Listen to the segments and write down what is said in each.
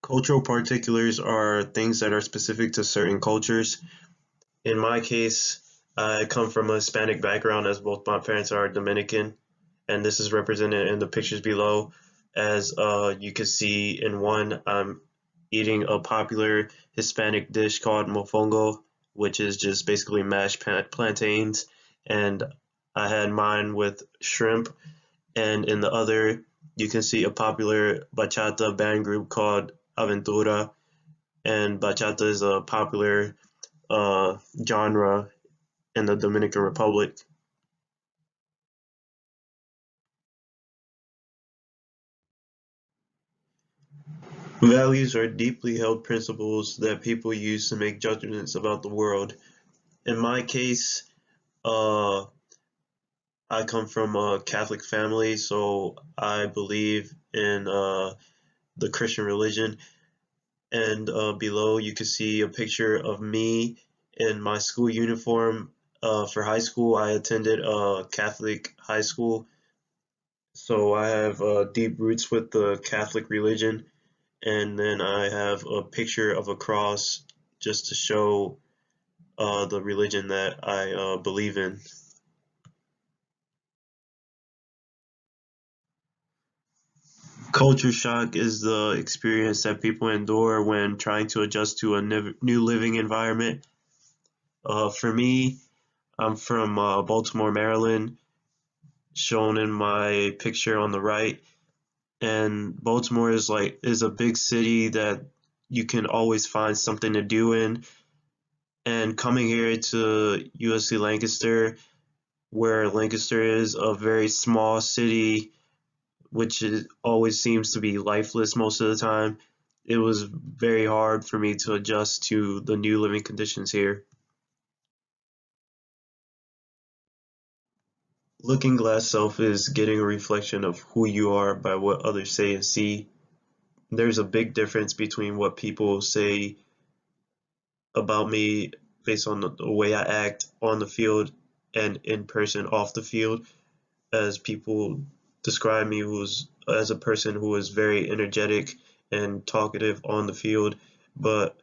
Cultural particulars are things that are specific to certain cultures. In my case, I come from a Hispanic background as both my parents are Dominican, and this is represented in the pictures below. As you can see in one, I'm eating a popular Hispanic dish called mofongo, which is just basically mashed plantains, and I had mine with shrimp. And in the other, you can see a popular bachata band group called Aventura, and bachata is a popular genre in the Dominican Republic. Values are deeply held principles that people use to make judgments about the world. In my case, uh, I come from a Catholic family, so I believe in the Christian religion. And below, you can see a picture of me in my school uniform. For high school, I attended a Catholic high school, so I have deep roots with the Catholic religion. And then I have a picture of a cross just to show the religion that I believe in. Culture shock is the experience that people endure when trying to adjust to a new living environment. For me, I'm from Baltimore, Maryland, shown in my picture on the right. And Baltimore is a big city that you can always find something to do in. And coming here to USC Lancaster, where Lancaster is a very small city, which always seems to be lifeless most of the time, it was very hard for me to adjust to the new living conditions here. Looking glass self is getting a reflection of who you are by what others say and see. There's a big difference between what people say about me based on the way I act on the field and in person off the field, as people describe me as a person who is very energetic and talkative on the field, but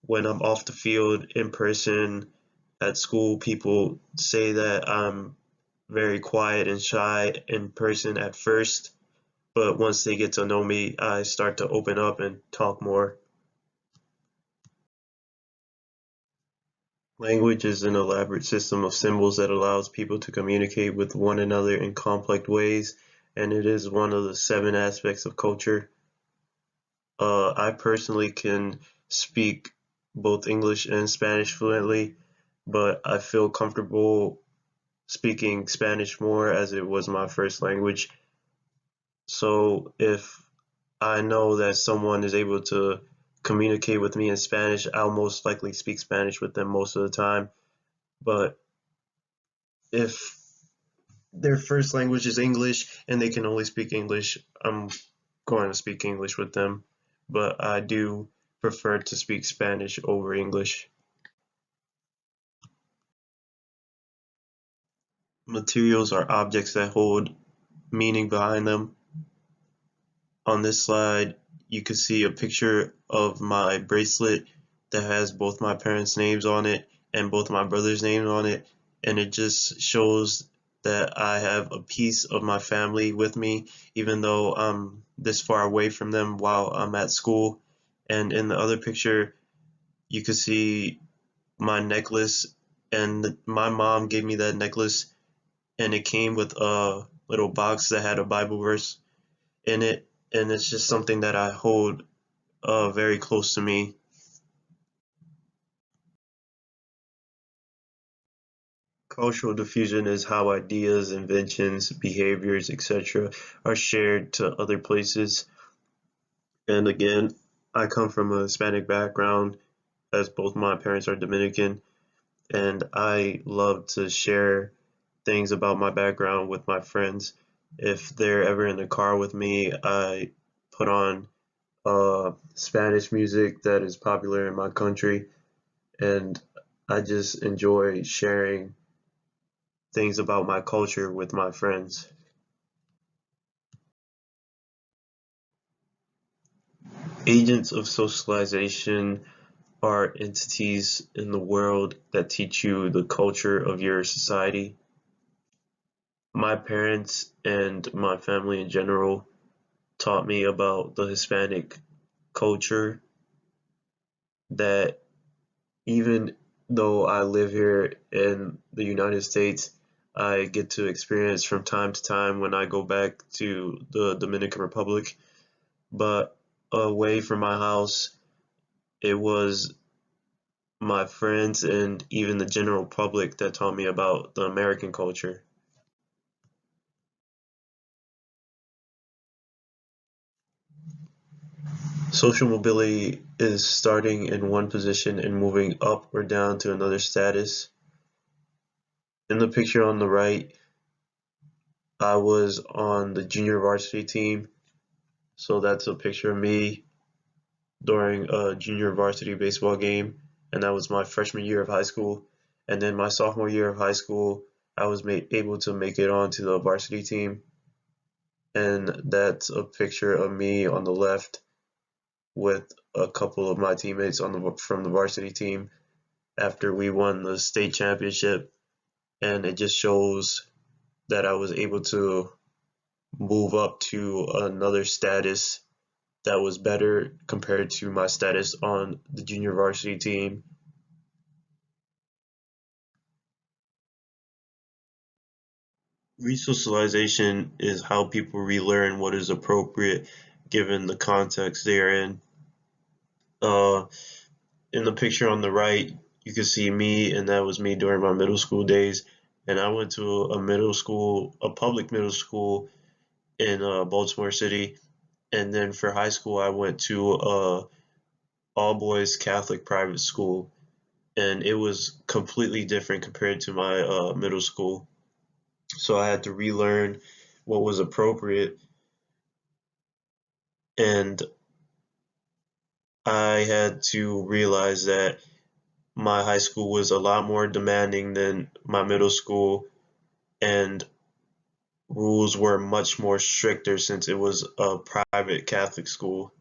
when I'm off the field in person at school, people say that I'm very quiet and shy in person at first, but once they get to know me, I start to open up and talk more. Language is an elaborate system of symbols that allows people to communicate with one another in complex ways, and it is one of the seven aspects of culture. I personally can speak both English and Spanish fluently, but I feel comfortable speaking Spanish more as it was my first language. So if I know that someone is able to communicate with me in Spanish, I'll most likely speak Spanish with them most of the time. But if their first language is English and they can only speak English, I'm going to speak English with them. But I do prefer to speak Spanish over English. Materials are objects that hold meaning behind them. On this slide, you can see a picture of my bracelet that has both my parents' names on it and both my brother's names on it, and it just shows that I have a piece of my family with me, even though I'm this far away from them while I'm at school. And in the other picture, you can see my necklace, and my mom gave me that necklace, and it came with a little box that had a Bible verse in it, and it's just something that I hold very close to me. Cultural diffusion is how ideas, inventions, behaviors, etc. are shared to other places. And again, I come from a Hispanic background, as both my parents are Dominican, and I love to share things about my background with my friends. If they're ever in the car with me, I put on Spanish music that is popular in my country, and I just enjoy sharing things about my culture with my friends. Agents of socialization are entities in the world that teach you the culture of your society. My parents and my family in general taught me about the Hispanic culture that even though I live here in the United States, I get to experience from time to time when I go back to the Dominican Republic. But away from my house, it was my friends and even the general public that taught me about the American culture. Social mobility is starting in one position and moving up or down to another status. In the picture on the right, I was on the junior varsity team. So that's a picture of me during a junior varsity baseball game, and that was my freshman year of high school. And then my sophomore year of high school, I was able to make it onto the varsity team, and that's a picture of me on the left with a couple of my teammates from the varsity team after we won the state championship, and it just shows that I was able to move up to another status that was better compared to my status on the junior varsity team. Resocialization is how people relearn what is appropriate given the context they are in. Uh, in the picture on the right, you can see me, and that was me during my middle school days. And I went to a public middle school in Baltimore City. And then for high school, I went to all boys Catholic private school. And it was completely different compared to my middle school. So I had to relearn what was appropriate, and I had to realize that my high school was a lot more demanding than my middle school, and rules were much more stricter since it was a private Catholic school.